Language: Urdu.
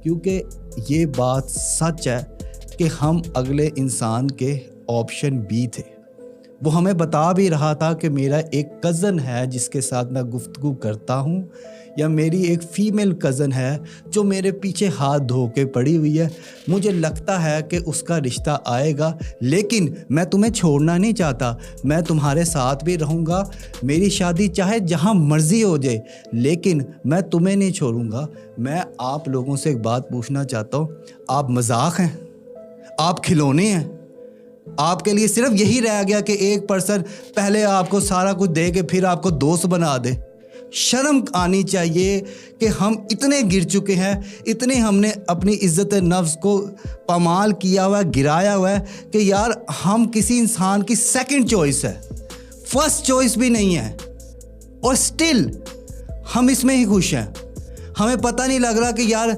کیونکہ یہ بات سچ ہے کہ ہم اگلے انسان کے آپشن بی تھے. وہ ہمیں بتا بھی رہا تھا کہ میرا ایک کزن ہے جس کے ساتھ میں گفتگو کرتا ہوں, یا میری ایک فیمیل کزن ہے جو میرے پیچھے ہاتھ دھو کے پڑی ہوئی ہے, مجھے لگتا ہے کہ اس کا رشتہ آئے گا, لیکن میں تمہیں چھوڑنا نہیں چاہتا, میں تمہارے ساتھ بھی رہوں گا, میری شادی چاہے جہاں مرضی ہو جائے, لیکن میں تمہیں نہیں چھوڑوں گا. میں آپ لوگوں سے ایک بات پوچھنا چاہتا ہوں, آپ مذاق ہیں؟ آپ کھلونے ہیں؟ آپ کے لیے صرف یہی رہ گیا کہ ایک پرسن پہلے آپ کو سارا کچھ دے کے پھر آپ کو دوست بنا دے؟ شرم آنی چاہیے کہ ہم اتنے گر چکے ہیں, اتنے ہم نے اپنی عزت نفس کو پامال کیا ہوا ہے, گرایا ہوا ہے کہ یار ہم کسی انسان کی سیکنڈ چوائس ہے, فرسٹ چوائس بھی نہیں ہے, اور سٹل ہم اس میں ہی خوش ہیں. ہمیں پتہ نہیں لگ رہا کہ یار